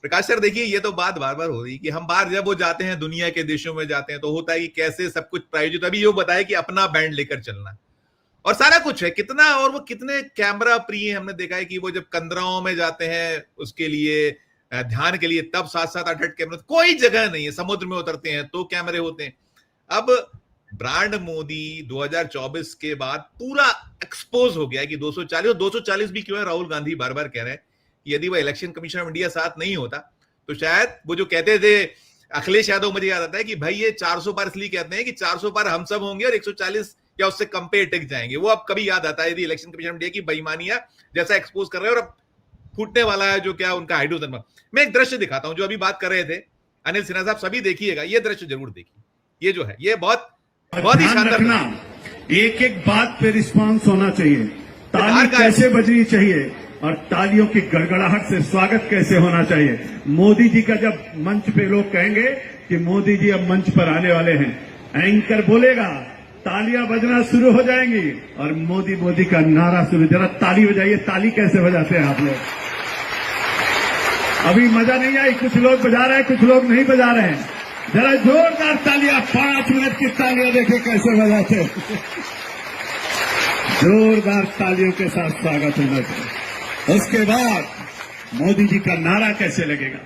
प्रकाश sir देखिए, ये तो बात बार बार हो रही कि हम बाहर जब वो जाते हैं, दुनिया के देशों में जाते हैं, तो होता है कि कैसे सब कुछ प्रायोजित, अभी ये बताया कि अपना बैंड लेकर चलना और सारा कुछ है कितना, और वो कितने कैमरा प्रिय। हमने देखा है कि वो जब कंदराओं में जाते हैं उसके लिए ध्यान के लिए, तब 7-7 8-8 कैमरे, कोई जगह नहीं है। समुद्र में उतरते हैं तो कैमरे होते हैं। अब ब्रांड मोदी 2024 के बाद पूरा एक्सपोज हो गया है कि 240, और 240 भी क्यों है, राहुल गांधी बार बार कह रहे हैं कि यदि वो इलेक्शन कमीशन ऑफ इंडिया साथ नहीं होता तो शायद वो जो कहते थे अखिलेश यादव, मुझे याद आता है कि भाई ये 400 पार इसलिए कहते हैं कि 400 पार हम सब होंगे और 140 या उससे कम पे टिक जाएंगे। वो अब कभी याद आता है यदि इलेक्शन कमीशन ऑफ इंडिया की बेईमानियां जैसा एक्सपोज कर रहे हैं, और अब फूटने वाला है जो क्या उनका हाइड्रोजन। मैं एक दृश्य दिखाता हूं जो अभी बात कर रहे थे अनिल सिन्हा साहब, सभी देखिएगा, ये दृश्य जरूर देखिए। ये जो है ये बहुत बहुत ही शानदार, एक एक बात पे रिस्पांस होना चाहिए, ताली कैसे बजनी चाहिए और तालियों की गड़गड़ाहट से स्वागत कैसे होना चाहिए। मोदी जी का जब मंच पे लोग कहेंगे कि मोदी जी अब मंच पर आने वाले हैं, एंकर बोलेगा, तालियां बजना शुरू हो जाएंगी और मोदी मोदी का नारा शुरू। जरा ताली बजाइए, ताली कैसे बजाते हैं आप लोग? अभी मजा नहीं आई, कुछ लोग बजा रहे हैं, कुछ लोग नहीं बजा रहे हैं। जरा जोरदार तालियां, 5 मिनट की तालियां देखे कैसे बजाते हैं। जोरदार तालियों के साथ स्वागत होना चाहिए। उसके बाद मोदी जी का नारा कैसे लगेगा?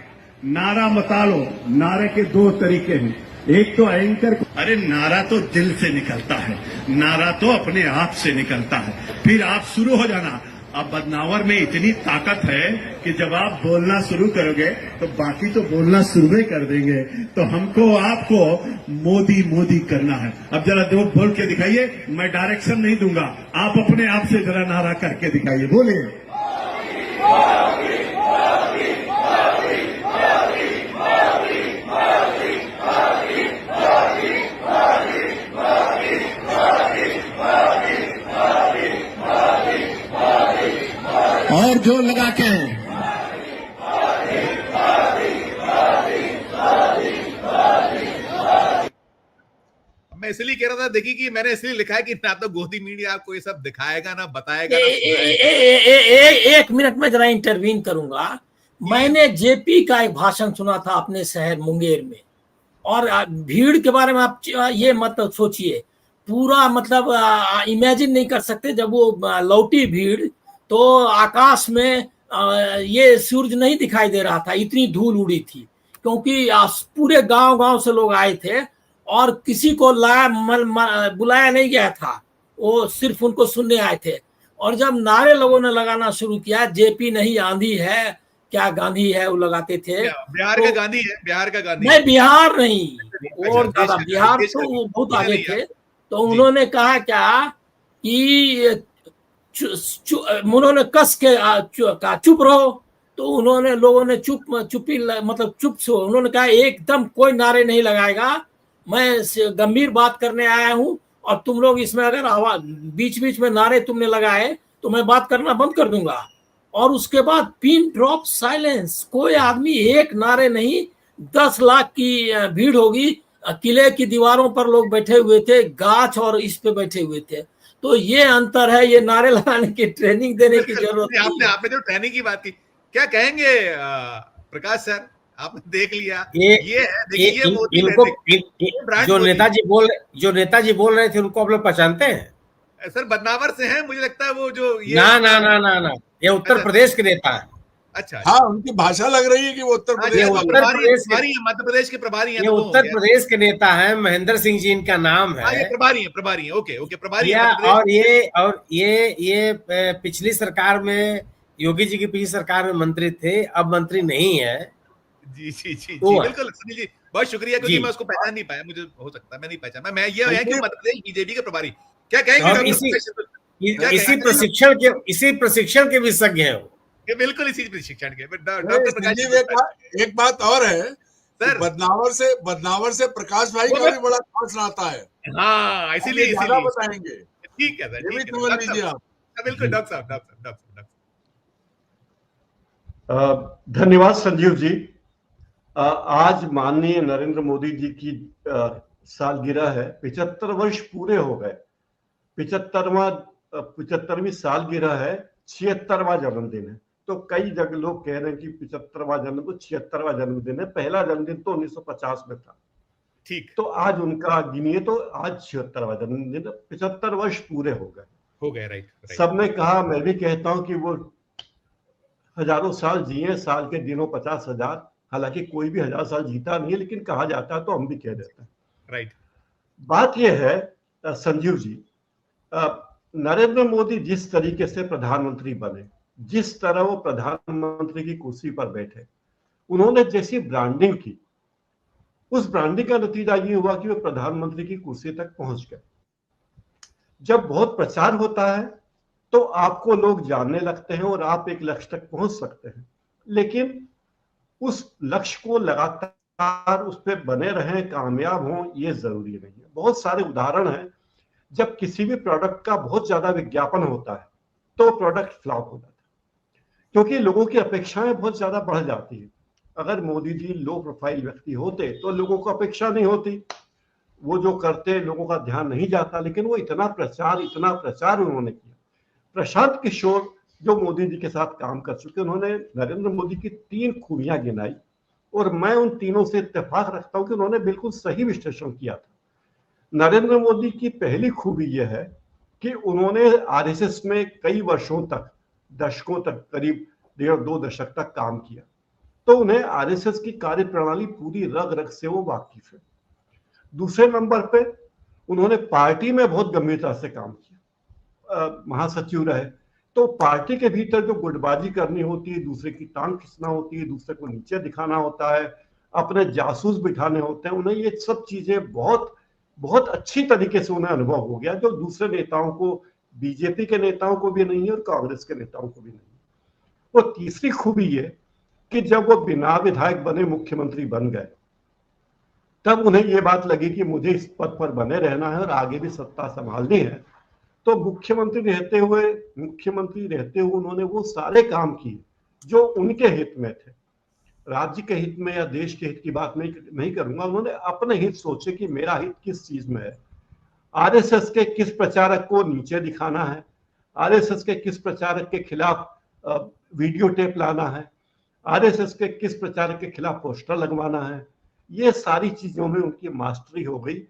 नारा मता लो। नारे के 2 तरीके हैं, एक तो एंकर, अरे नारा तो दिल से निकलता है, नारा तो अपने आप से निकलता है, फिर आप शुरू हो जाना। अब बदनावर में इतनी ताकत है कि जब आप बोलना शुरू करोगे तो बाकी तो बोलना शुरू ही कर देंगे। तो हमको आपको मोदी मोदी करना है। अब जरा दो बोल के दिखाइए, मैं डायरेक्शन नहीं दूंगा, आप अपने आप से जरा नारा करके दिखाइए, बोलिए। और जोर लगा के मैं इसलिए कह रहा था, देखिए कि मैंने इसलिए लिखा है कि ना तो गोदी मीडिया आपको ये सब दिखाएगा, ना बताएगा, एक मिनट में जरा इंटरवीन करूंगा। मैंने जेपी का एक भाषण सुना था अपने शहर मुंगेर में, और भीड़ के बारे में आप ये मत सोचिए, पूरा मतलब इमेजिन नहीं कर सकते। जब वो लौटी भीड़ तो आकाश में ये सूरज नहीं दिखाई दे रहा था, इतनी धूल उड़ी थी, क्योंकि पूरे गांव से लोग आए थे और किसी को बुलाया नहीं गया था, वो सिर्फ उनको सुनने आए थे। और जब नारे लोगों ने लगाना शुरू किया, जेपी नहीं आंधी है, क्या गांधी है, वो लगाते थे। बिहार तो, का गांधी है, बिहार का गांधी नहीं, बिहार नहीं, और ज्यादा, बिहार तो वो बहुत आगे थे। तो उन्होंने कहा क्या कि उन्होंने कस के कहा चुप रहो। तो उन्होंने, लोगों ने चुप्पी मतलब चुप से, उन्होंने कहा एकदम कोई नारे नहीं लगाएगा, मैं गंभीर बात करने आया हूं, और तुम लोग इसमें अगर आवाज बीच बीच में नारे तुमने लगाए तो मैं बात करना बंद कर दूंगा। और उसके बाद पिन ड्रॉप साइलेंस, कोई आदमी एक नारे नहीं, 10 लाख की भीड़ होगी, किले की दीवारों पर लोग बैठे हुए थे, गाछ और इस पे बैठे हुए थे। तो ये अंतर है, ये नारे लगाने की ट्रेनिंग देने की जरूरत नहीं। आपने जो ट्रेनिंग की बात की, क्या कहेंगे प्रकाश सर, आपने देख लिया, ये है, देखिए मोदी जो नेताजी बोल रहे थे उनको आप लोग पहचानते हैं? सर बदनावर से हैं, मुझे लगता है वो जो ये ना, ये उत्तर प्रदेश के नेता है। अच्छा, हाँ, उनकी भाषा लग रही है कि वो उत्तर प्रदेश मध्य प्रदेश के प्रभारी हैं। ये उत्तर प्रदेश के नेता हैं, महेंद्र सिंह जी इनका नाम है। ये प्रभारी हैं, ओके प्रभारी हैं। और ये पिछली सरकार में, योगी जी की पिछली सरकार में मंत्री थे, अब मंत्री नहीं है। जी बिल्कुल सुनील जी, बहुत शुक्रिया, क्योंकि मैं उसको पहचान नहीं पाया, मुझे हो सकता है मैं नहीं पहचाना। मैं ये है कि मध्य प्रदेश बीजेपी के प्रभारी, क्या कहेंगे? इसी प्रशिक्षण के विशेषज्ञ हैं वो। बिल्कुल इसी प्रशिक्षण के। डॉक्टर प्रकाश, एक बात और है सर, बदनावर से प्रकाश भाई का भी बड़ा खास नाता है। हाँ, इसीलिए बताएंगे। ठीक है सर, ये भी समझ लीजिए आप। बिल्कुल डॉक्टर साहब। धन्यवाद संजीव जी। आज माननीय नरेंद्र मोदी जी की सालगिरह है, 75 वर्ष पूरे हो गए। 75वीं सालगिरह है, 76वां जन्मदिन है। तो कई जगह लोग कह रहे हैं कि 75वां जन्म तो 76वां जन्मदिन है, पहला जन्मदिन तो 1950 में था। ठीक तो आज उनका गिनिए तो आज 76वां जन्मदिन, 75 वर्ष पूरे हो गए। राइट। सबने कहा, मैं भी कहता हूं कि वो हजारों साल जिए, साल के दिनों 50,000, हालांकि कोई भी 1000 साल जीता नहीं है, लेकिन कहा जाता है तो हम भी कह देते हैं। राइट। बात यह है संजीव जी, नरेंद्र मोदी जिस तरीके से प्रधानमंत्री बने, जिस तरह वो प्रधानमंत्री की कुर्सी पर बैठे, उन्होंने जैसी ब्रांडिंग की, उस ब्रांडिंग का नतीजा ये हुआ कि वो प्रधानमंत्री की कुर्सी तक पहुंच गए। जब बहुत प्रचार होता है तो आपको लोग जानने लगते हैं और आप एक लक्ष्य तक पहुंच सकते हैं, लेकिन उस लक्ष्य को लगातार उस पर बने रहें, कामयाब हों, ये जरूरी नहीं है। बहुत सारे उदाहरण हैं, जब किसी भी प्रोडक्ट का बहुत ज्यादा विज्ञापन होता है तो प्रोडक्ट फ्लॉप हो जाता है, क्योंकि लोगों की अपेक्षाएं बहुत ज्यादा बढ़ जाती है। अगर मोदी जी लो प्रोफाइल व्यक्ति होते तो लोगों को अपेक्षा नहीं होती, वो जो करते लोगों का ध्यान नहीं जाता, लेकिन वो इतना प्रचार उन्होंने किया। प्रशांत किशोर जो मोदी जी के साथ काम कर चुके, उन्होंने नरेंद्र मोदी की 3 खूबियां गिनाई और मैं उन तीनों से इत्तेफाक रखता हूं कि उन्होंने बिल्कुल सही विश्लेषण किया था। नरेंद्र मोदी की पहली खूबी यह है कि उन्होंने आरएसएस में कई वर्षों तक, दशकों तक, करीब 1.5-2 दशक तक काम किया, तो उन्हें आरएसएस की कार्यप्रणाली पूरी रग रग से वो वाकिफ है। दूसरे नंबर पे उन्होंने पार्टी में बहुत गंभीरता से काम किया, महासचिव रहे, तो पार्टी के भीतर जो गुटबाजी करनी होती है, दूसरे की टांग खींचना होती है, दूसरे को नीचे दिखाना होता है, अपने जासूस बिठाने होते हैं, उन्हें ये सब चीजें बहुत बहुत अच्छी तरीके से उन्हें अनुभव हो गया, जो दूसरे नेताओं को, बीजेपी के नेताओं को भी नहीं है और कांग्रेस के नेताओं को भी नहीं है। और तीसरी खूबी ये कि जब वो बिना विधायक बने मुख्यमंत्री बन गए, तब उन्हें ये बात लगी कि मुझे इस पद पर बने रहना है और आगे भी सत्ता संभालनी है, तो मुख्यमंत्री रहते हुए उन्होंने वो सारे काम किए जो उनके हित में थे। राज्य के हित में या देश के हित की बात नहीं करूंगा, उन्होंने अपने हित सोचे कि मेरा हित किस चीज में है। आरएसएस के किस प्रचारक को नीचे दिखाना है, आरएसएस के किस प्रचारक के खिलाफ वीडियो टेप लाना है, आरएसएस के किस प्रचारक के खिलाफ पोस्टर लगवाना है, ये सारी चीजों में उनकी मास्टरी हो गई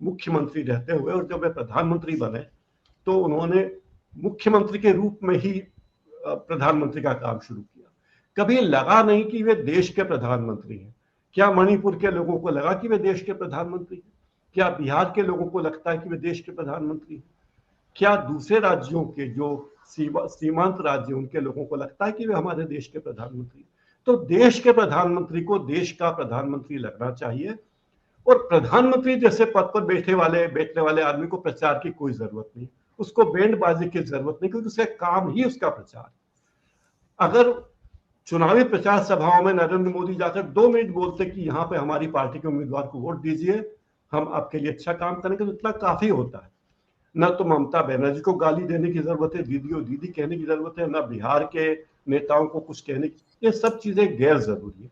मुख्यमंत्री रहते हुए। और जब वे प्रधानमंत्री बने तो उन्होंने मुख्यमंत्री के रूप में ही प्रधानमंत्री का काम शुरू किया। कभी लगा नहीं कि वे देश के प्रधानमंत्री हैं। क्या मणिपुर के लोगों को लगा कि वे देश के प्रधानमंत्री हैं? क्या बिहार के लोगों को लगता है कि वे देश के प्रधानमंत्री हैं? क्या दूसरे राज्यों के जो सीमांत राज्य, उनके लोगों को लगता है कि वे हमारे देश के प्रधानमंत्री हैं? तो देश के प्रधानमंत्री को देश का प्रधानमंत्री लगना चाहिए, और प्रधानमंत्री जैसे पद पर बैठने वाले आदमी को प्रचार की कोई जरूरत नहीं, उसको बैंडबाजी की जरूरत नहीं, क्योंकि उसका काम ही उसका प्रचार। अगर चुनावी प्रचार सभाओं में नरेंद्र मोदी जाकर 2 मिनट बोलते कि यहाँ पे हमारी पार्टी के उम्मीदवार को वोट दीजिए, हम आपके लिए अच्छा काम करेंगे, तो इतना काफी होता है। न तो ममता बनर्जी को गाली देने की जरूरत है, दीदी और दीदी कहने की जरूरत है, न बिहार के नेताओं को कुछ कहने की, ये सब चीजें गैर जरूरी है।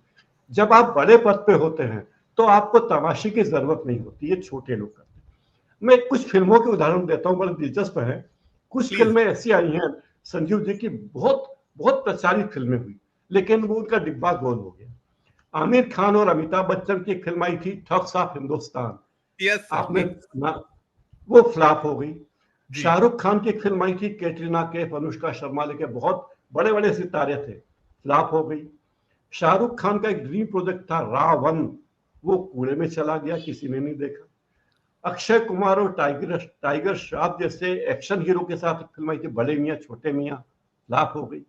जब आप बड़े पद पे होते हैं तो आपको तमाशे की जरूरत नहीं होती, ये छोटे लोग करते हैं। मैं कुछ फिल्मों के उदाहरण देता हूँ, बड़े दिलचस्प है। कुछ फिल्में ऐसी आई हैं संजीव जी की, बहुत बहुत प्रचारित फिल्में हुई, लेकिन वो उनका डिब्बा गोल हो गया। आमिर खान और अमिताभ बच्चन की एक फिल्म आई थी, ठग्स ऑफ हिंदुस्तान, आपने वो फ्लॉप हो गई। शाहरुख खान की एक फिल्म आई थी, कैटरीना कैफ, अनुष्का शर्मा लेके, बहुत बड़े बड़े सितारे थे, फ्लॉप हो गई। शाहरुख खान का एक ड्रीम प्रोजेक्ट था रावण, वो कूड़े में चला गया, किसी ने नहीं देखा। अक्षय कुमार और टाइगर श्रॉफ जैसे एक्शन हीरो के साथ एक फिल्म आई थी, बड़े मियां छोटे मियां, फ्लॉप हो गई।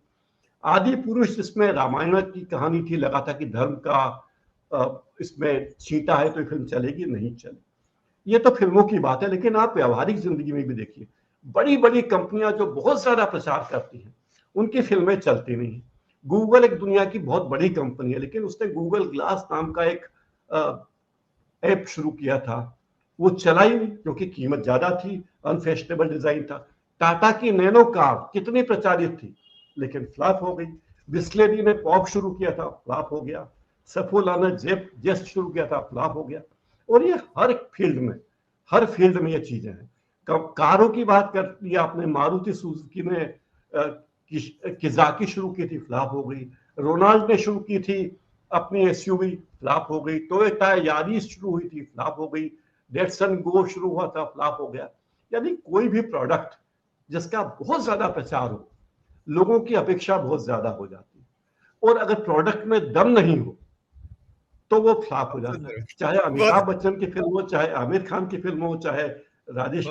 आदि पुरुष, जिसमें रामायण की कहानी थी, लगा था कि धर्म का इसमें छींटा है तो ये फिल्म चलेगी, नहीं चली। ये तो फिल्मों की बात है, लेकिन आप व्यावहारिक जिंदगी में भी देखिए, बड़ी बड़ी कंपनियां जो बहुत ज्यादा प्रचार करती हैं, उनकी फिल्में चलती नहीं। गूगल एक दुनिया की बहुत बड़ी कंपनी है, लेकिन उसने गूगल ग्लास नाम का एक ऐप शुरू किया था, वो चला ही नहीं, क्योंकि कीमत ज्यादा थी, अनफैशनेबल डिजाइन था। टाटा की नैनो कार कितनी प्रचारित थी, लेकिन फ्लॉप हो गई। बिस्लेरी ने पॉप शुरू किया था, फ्लॉप हो गया। सफोला ने जेस्ट शुरू किया था, फ्लॉप हो गया। और ये हर फील्ड में ये चीजें हैं। कारों की बात कर ली आपने, मारुति सुजुकी ने किजाकी शुरू की थी, फ्लॉप हो गई। रोनाल्ड ने शुरू की थी अपनी एसयूवी, फ्लॉप हो गई। टोयोटा यारिस शुरू हुई थी, फ्लॉप हो गई। डेटसन गो शुरू हुआ था, फ्लॉप हो गया। यानी कोई भी प्रोडक्ट जिसका बहुत ज्यादा प्रचार हो, लोगों की अपेक्षा बहुत ज्यादा हो जाती है, और अगर प्रोडक्ट में दम नहीं हो तो वो फ्लॉप हो जाता है। चाहे अमिताभ बच्चन की फिल्म हो, चाहे आमिर खान की फिल्म हो, चाहे राजेश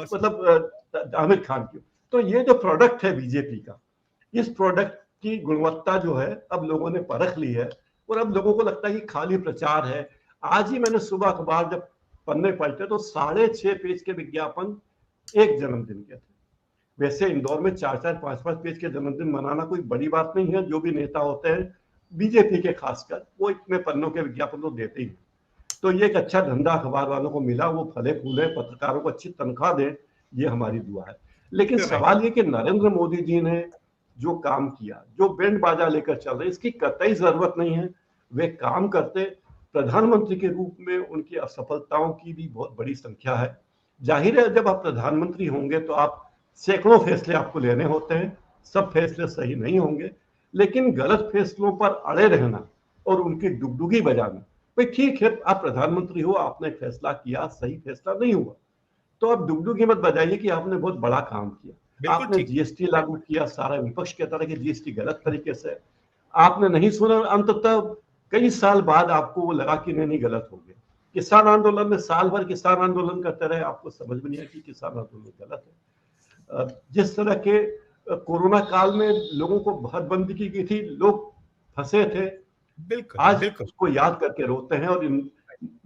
आमिर खान की। तो ये जो प्रोडक्ट है बीजेपी का, इस प्रोडक्ट की गुणवत्ता जो है अब लोगों ने परख ली है, और अब लोगों को लगता है कि खाली प्रचार है। आज ही मैंने सुबह अखबार जब पन्ने पलटे तो 6.5 पेज के विज्ञापन एक जन्मदिन के थे। वैसे इंदौर में 4-4, 5-5 पेज के जन्मदिन मनाना कोई बड़ी बात नहीं है। जो भी नेता होते हैं बीजेपी के खासकर, वो इतने पन्नों के विज्ञापन तो देते ही। तो ये एक अच्छा धंधा अखबार वालों को मिला, वो फले फूले, पत्रकारों को अच्छी तनख्वाह दें, ये हमारी दुआ है। लेकिन सवाल ये कि नरेंद्र मोदी जी ने जो काम किया, जो बैंड बाजा लेकर चल रहे, इसकी कतई जरूरत नहीं है। वे काम करते, प्रधानमंत्री के रूप में उनकी असफलताओं की भी बहुत बड़ी संख्या है। जाहिर है जब आप प्रधानमंत्री होंगे तो आप सैकड़ों फैसले आपको लेने होते हैं, सब फैसले सही नहीं होंगे, लेकिन गलत फैसलों पर अड़े रहना और उनकी डुगडुगी बजाना, भाई ठीक है आप प्रधानमंत्री हो, आपने फैसला किया, सही फैसला नहीं हुआ तो आप डुगडुगी मत बजाइए कि आपने बहुत बड़ा काम किया। आपने जीएसटी लागू किया, सारा विपक्ष कहता था कि जीएसटी गलत तरीके से, आपने नहीं सुना, अंततः कई साल बाद आपको लगा कि नहीं गलत हो गया। किसान आंदोलन में साल भर किसान आंदोलन करते रहे, आपको समझ में नहीं आया कि किसान आंदोलन गलत है। जिस तरह के कोरोना काल में लोगों को हदबंदी की गई थी, लोग फंसे थे, बिल्कुल आज उसको याद करके रोते हैं। और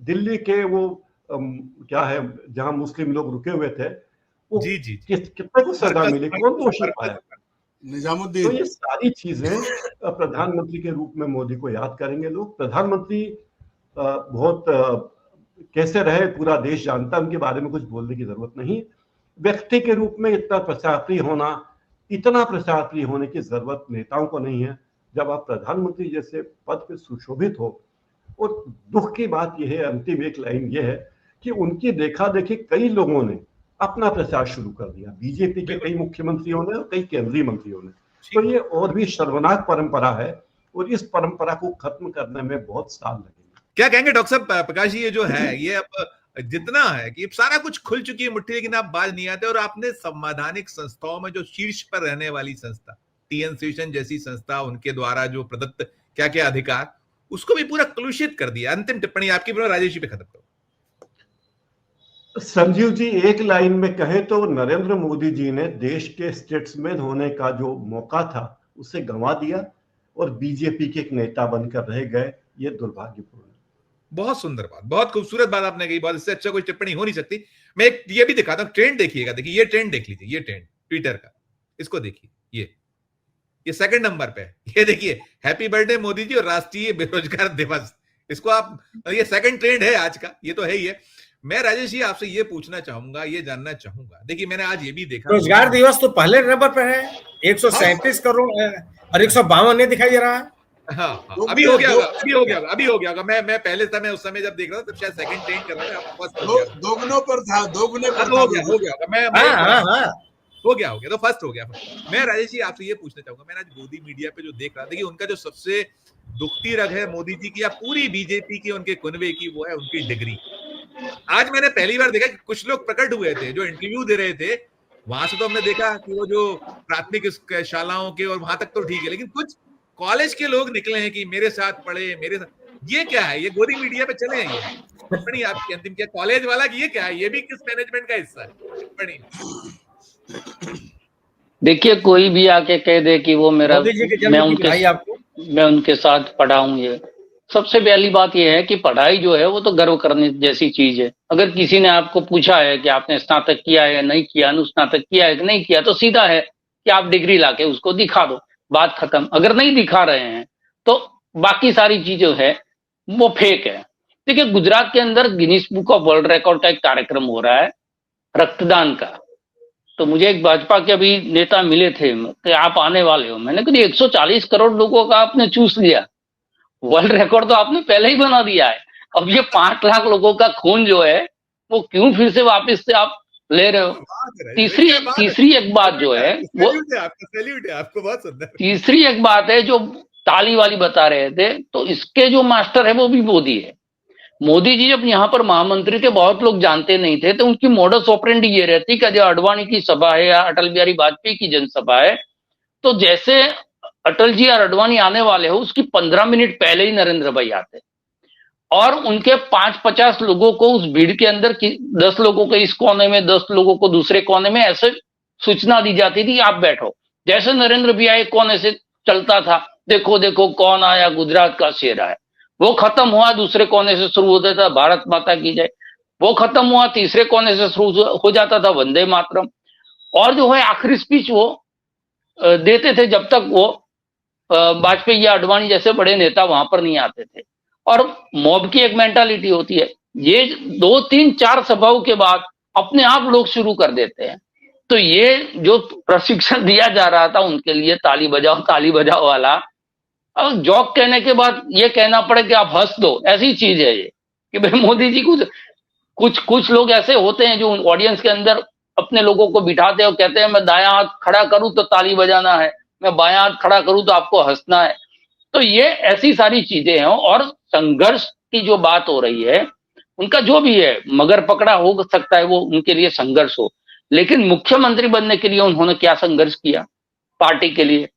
दिल्ली के वो क्या है जहां मुस्लिम लोग रुके हुए थे, वो कितने को सजा मिली, कौन दोषी पाया? निजामुद्दीन। तो ये सारी चीजें प्रधानमंत्री के रूप में मोदी को याद करेंगे लोग। प्रधानमंत्री बहुत कैसे रहे पूरा देश जानता है, उनके बारे में कुछ बोलने की जरूरत नहीं। व्यक्ति के रूप में इतना प्रचार प्रिय होने की जरूरत नेताओं को नहीं है। जब आप प्रधानमंत्री जैसे पद पे सुशोभित हो, और दुख की बात यह है, अंतिम एक लाइन यह है कि उनकी देखा देखी कई लोगों ने अपना प्रचार शुरू कर दिया, बीजेपी के कई मुख्यमंत्रियों ने और कई केंद्रीय मंत्रियों ने। तो ये और भी शर्मनाक परंपरा है, और इस परंपरा को खत्म करने में बहुत साल लगेंगे। क्या कहेंगे डॉक्टर साहब? प्रकाश जी, ये जो है ये अब जितना है कि सारा कुछ खुल चुकी है मुट्ठी, लेकिन आप बाज नहीं आते। और आपने संवैधानिक संस्थाओं में जो शीर्ष पर रहने वाली संस्था टीएन शेषन जैसी संस्था, उनके द्वारा जो प्रदत्त क्या क्या अधिकार, उसको भी पूरा कलुषित कर दिया। अंतिम टिप्पणी आपकी, राजेश जी पे खत्म करो। संजीव जी, एक लाइन में कहें तो नरेंद्र मोदी जी ने देश के स्टेट्समैन होने का जो मौका था उसे गंवा दिया, और बीजेपी के एक नेता बनकर रह गए। ये दुर्भाग्यपूर्ण। बहुत सुंदर बात, बहुत खूबसूरत बात आपने कही। बहुत, इससे अच्छा कोई टिप्पणी हो नहीं सकती। मैं एक ये भी दिखाता हूँ, ट्रेंड देखिएगा। देखिए ये ट्रेंड देख लीजिए, ये ट्रेंड ट्विटर का, इसको देखिए। ये सेकंड नंबर पे, ये देखिए, हैप्पी बर्थडे मोदी जी और राष्ट्रीय बेरोजगार दिवस। इसको आप, ये सेकंड ट्रेंड है आज का, ये तो है ही है। मैं राजेश जी आपसे ये पूछना चाहूंगा, ये जानना चाहूंगा, देखिए मैंने आज ये भी देखा, रोजगार दिवस तो पहले नंबर पर है, 137 करोड़ है और 152 नहीं दिखाई दे रहा है। हाँ, अभी हो गया होगा। मैं पहले था, मैं उस समय जब देख रहा था तब शायद सेकंड ट्रेंड कर रहा था, दोगुनों पर था, दोगुने पर हो गया, तो फर्स्ट हो गया। मैं राजेश जी आपसे ये पूछना चाहूंगा, मैं आज मोदी मीडिया पे जो देख रहा था कि उनका जो सबसे दुखती रग है मोदी जी की या पूरी बीजेपी की, उनके कुनबे की, वो है उनकी डिग्री। आज मैंने पहली बार देखा कि कुछ लोग प्रकट हुए थे जो इंटरव्यू दे रहे थे, वहां से तो हमने देखा कि वो जो प्राथमिक शालाओं के और वहां तक तो ठीक है, लेकिन कुछ कॉलेज के लोग निकले हैं कि मेरे साथ पढ़े, मेरे साथ। ये क्या है? ये गोदी मीडिया पे चले हैं, ये टिप्पणी आपकी अंतिम क्या? कॉलेज वाला की ये क्या है? ये भी किस मैनेजमेंट का हिस्सा है? टिप्पणी देखिए, कोई भी आके कह दे कि वो मेरा, मैं उनके साथ पढ़ा हूं, ये सबसे पहली बात यह है कि पढ़ाई जो है वो तो गर्व करने जैसी चीज है। अगर किसी ने आपको पूछा है कि आपने स्नातक किया है या नहीं किया, अनुस्नातक किया है कि नहीं किया, तो सीधा है कि आप डिग्री लाके उसको दिखा दो, बात खत्म। अगर नहीं दिखा रहे हैं तो बाकी सारी चीजें है वो फेक है। देखिए, गुजरात के अंदर Guinness book of world record का एक कार्यक्रम हो रहा है रक्तदान का। तो मुझे एक भाजपा के अभी नेता मिले थे कि आप आने वाले हो। मैंने कहा 140 करोड़ लोगों का आपने चूस लिया, वर्ल्ड रिकॉर्ड तो आपने पहले ही बना दिया है। अब ये 5 लाख लोगों का खून जो है वो क्यों फिर से वापस से आप ले रहे हो। तीसरी एक बात जो है वो सैल्यूट है आपको, बहुत सुंदर। तीसरी एक बात है जो ताली वाली बता रहे थे, तो इसके जो मास्टर है वो भी मोदी है। मोदी जी जब यहाँ पर महामंत्री थे, बहुत लोग जानते नहीं थे, तो उनकी मॉडस ऑपरेंडी ये रहती कि जो अडवाणी की सभा है या अटल बिहारी वाजपेयी की जनसभा है, तो जैसे अटल जी और अडवाणी आने वाले हो उसकी 15 मिनट पहले ही नरेंद्र भाई आते और उनके 5-50 लोगों को उस भीड़ के अंदर 10 लोगों को इस कोने में, 10 लोगों को दूसरे कोने में, ऐसे सूचना दी जाती थी आप बैठो। जैसे नरेंद्र भैया एक कोने से चलता था, देखो देखो कौन आया, गुजरात का शेर आया, वो खत्म हुआ, दूसरे कोने से शुरू होता था भारत माता की जय, वो खत्म हुआ, तीसरे कोने से शुरू हो जाता था वंदे मातरम। और जो है आखिरी स्पीच वो देते थे जब तक वो वाजपेयी या अडवाणी जैसे बड़े नेता वहां पर नहीं आते थे। और मॉब की एक मेंटालिटी होती है, ये 2-3-4 सभाओं के बाद अपने आप लोग शुरू कर देते हैं। तो ये जो प्रशिक्षण दिया जा रहा था उनके लिए, ताली बजाओ वाला, अब जोक कहने के बाद ये कहना पड़े कि आप हंस दो, ऐसी चीज है ये कि भाई मोदी जी कुछ लोग ऐसे होते हैं जो ऑडियंस के अंदर अपने लोगों को बिठाते हैं और कहते हैं मैं दायां हाथ खड़ा करूं तो ताली बजाना है, मैं बायां हाथ खड़ा करूं तो आपको हंसना है। तो ये ऐसी सारी चीजें हैं। और संघर्ष की जो बात हो रही है, उनका जो भी है, मगर पकड़ा हो सकता है वो उनके लिए संघर्ष हो, लेकिन मुख्यमंत्री बनने के लिए उन्होंने क्या संघर्ष किया पार्टी के लिए?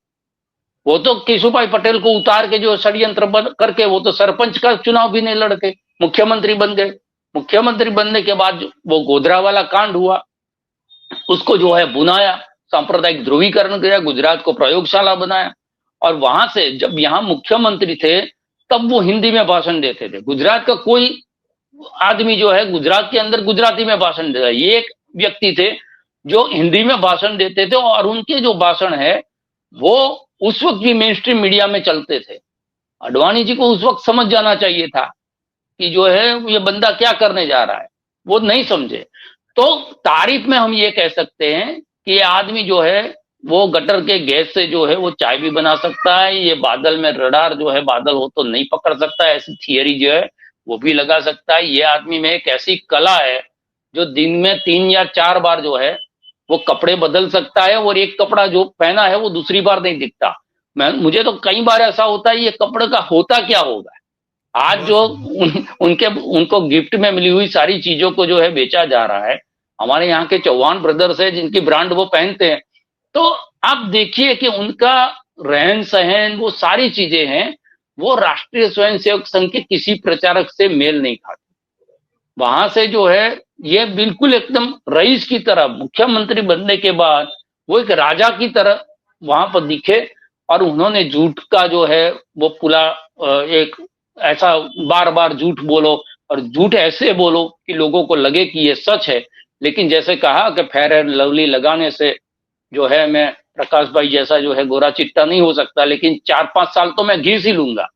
वो तो केशुभाई पटेल को उतार के जो षड्यंत्र करके वो तो सरपंच का चुनाव भी नहीं लड़के मुख्यमंत्री बन गए। मुख्यमंत्री बनने के बाद वो गोधरा वाला कांड हुआ, उसको जो है बुनाया, सांप्रदायिक ध्रुवीकरण किया, गुजरात को प्रयोगशाला बनाया। और वहां से जब यहाँ मुख्यमंत्री थे तब वो हिंदी में भाषण देते थे। गुजरात का कोई आदमी जो है गुजरात के अंदर गुजराती में भाषण देता, ये एक व्यक्ति थे जो हिंदी में भाषण देते थे। और उनके जो भाषण है वो उस वक्त भी मेन स्ट्रीम मीडिया में चलते थे। अडवाणी जी को उस वक्त समझ जाना चाहिए था कि जो है ये बंदा क्या करने जा रहा है, वो नहीं समझे। तो तारीफ में हम ये कह सकते हैं कि ये आदमी जो है वो गटर के गैस से जो है वो चाय भी बना सकता है, ये बादल में रडार जो है बादल हो तो नहीं पकड़ सकता, ऐसी थियरी जो है वो भी लगा सकता है। ये आदमी में एक ऐसी कला है जो दिन में 3 या 4 बार जो है वो कपड़े बदल सकता है, और एक कपड़ा जो पहना है वो दूसरी बार नहीं दिखता। मुझे तो कई बार ऐसा होता है ये कपड़े का होता क्या होगा। आज जो उनको गिफ्ट में मिली हुई सारी चीजों को जो है बेचा जा रहा है, हमारे यहाँ के चौहान ब्रदर्स है जिनकी ब्रांड वो पहनते हैं। तो आप देखिए कि उनका रहन सहन, वो सारी चीजें हैं, वो राष्ट्रीय स्वयंसेवक संघ के किसी प्रचारक से मेल नहीं खाती। वहां से जो है ये बिल्कुल एकदम रईस की तरह मुख्यमंत्री बनने के बाद वो एक राजा की तरह वहां पर दिखे। और उन्होंने झूठ का जो है वो पूरा एक ऐसा बार बार झूठ बोलो, और झूठ ऐसे बोलो कि लोगों को लगे कि ये सच है। लेकिन जैसे कहा कि फेयर एंड लवली लगाने से जो है मैं प्रकाश भाई जैसा जो है गोरा चिट्टा नहीं हो सकता, लेकिन 4-5 साल तो मैं घिस ही लूंगा।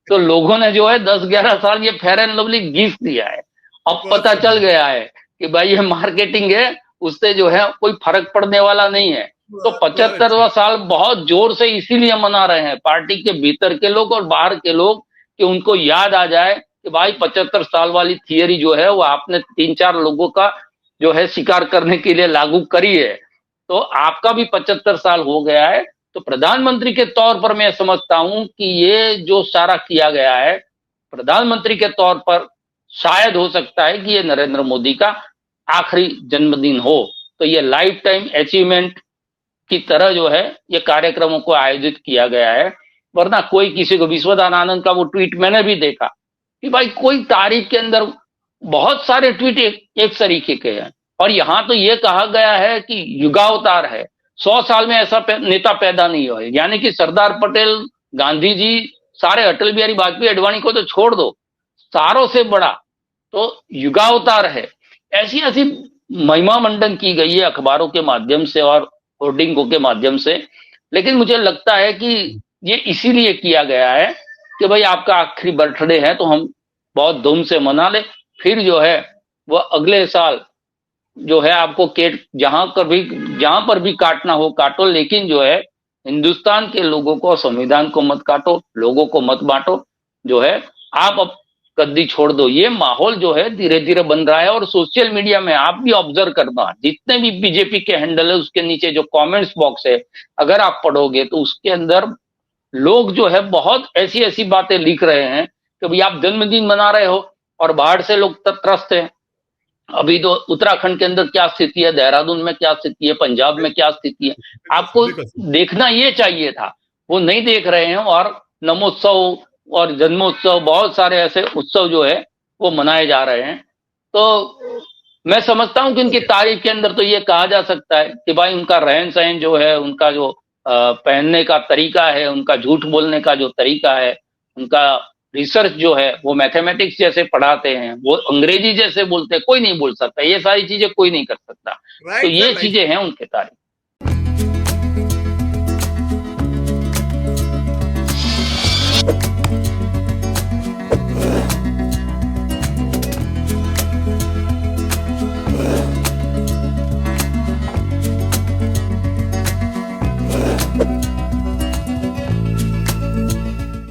तो लोगों ने जो है 10-11 साल ये फेयर एंड लवली घिस दिया है। अब पता चल गया है कि भाई ये मार्केटिंग है, उससे जो है कोई फर्क पड़ने वाला नहीं है। तो 75वां साल बहुत जोर से इसीलिए मना रहे हैं पार्टी के भीतर के लोग और बाहर के लोग, कि उनको याद आ जाए कि भाई 75 साल वाली थियरी जो है वो आपने 3-4 लोगों का जो है शिकार करने के लिए लागू करी है। तो आपका भी 75 साल हो गया है। तो प्रधानमंत्री के तौर पर मैं समझता हूं कि ये जो सारा किया गया है, प्रधानमंत्री के तौर पर शायद हो सकता है कि ये नरेंद्र मोदी का आखिरी जन्मदिन हो। तो ये लाइफ टाइम अचीवमेंट की तरह जो है ये कार्यक्रमों को आयोजित किया गया है। वरना कोई किसी को, विश्वनाथ आनंद का वो ट्वीट मैंने भी देखा कि भाई कोई तारीख के अंदर बहुत सारे ट्वीट एक तरीके के हैं। और यहां तो ये कहा गया है कि युगावतार है, 100 साल में ऐसा नेता पैदा नहीं हुआ। यानी कि सरदार पटेल, गांधी जी, सारे अटल बिहारी वाजपेयी, अडवाणी को तो छोड़ दो, सारों से बड़ा तो युगावतार है। ऐसी ऐसी महिमा मंडन की गई है अखबारों के माध्यम से और होर्डिंगों के माध्यम से। लेकिन मुझे लगता है कि ये इसीलिए किया गया है कि भाई आपका आखिरी बर्थडे है तो हम बहुत धूम से मना ले, फिर जो है वो अगले साल जो है आपको केक जहां पर भी काटना हो काटो, लेकिन जो है हिंदुस्तान के लोगों को, संविधान को मत काटो, लोगों को मत बांटो। जो है आप गद्दी छोड़ दो, ये माहौल जो है धीरे धीरे बन रहा है। और सोशल मीडिया में आप भी ऑब्जर्व करना, जितने भी बीजेपी के हैंडल है उसके नीचे जो कमेंट्स बॉक्स है, अगर आप पढ़ोगे तो उसके अंदर लोग जो है बहुत ऐसी ऐसी बातें लिख रहे हैं कि भाई आप जन्मदिन मना रहे हो और बाहर से लोग त्रस्त हैं। अभी तो उत्तराखंड के अंदर क्या स्थिति है, देहरादून में क्या स्थिति है, पंजाब में क्या स्थिति है, आपको देखना ये चाहिए था, वो नहीं देख रहे हैं। और नमोत्सव और जन्मोत्सव, बहुत सारे ऐसे उत्सव जो है वो मनाए जा रहे हैं। तो मैं समझता हूं कि उनकी तारीफ के अंदर तो ये कहा जा सकता है कि भाई उनका रहन सहन जो है, उनका जो पहनने का तरीका है, उनका झूठ बोलने का जो तरीका है, उनका रिसर्च जो है, वो मैथमेटिक्स जैसे पढ़ाते हैं, वो अंग्रेजी जैसे बोलते हैं, कोई नहीं बोल सकता, ये सारी चीजें कोई नहीं कर सकता। तो ये चीजें हैं उनके तारीफ।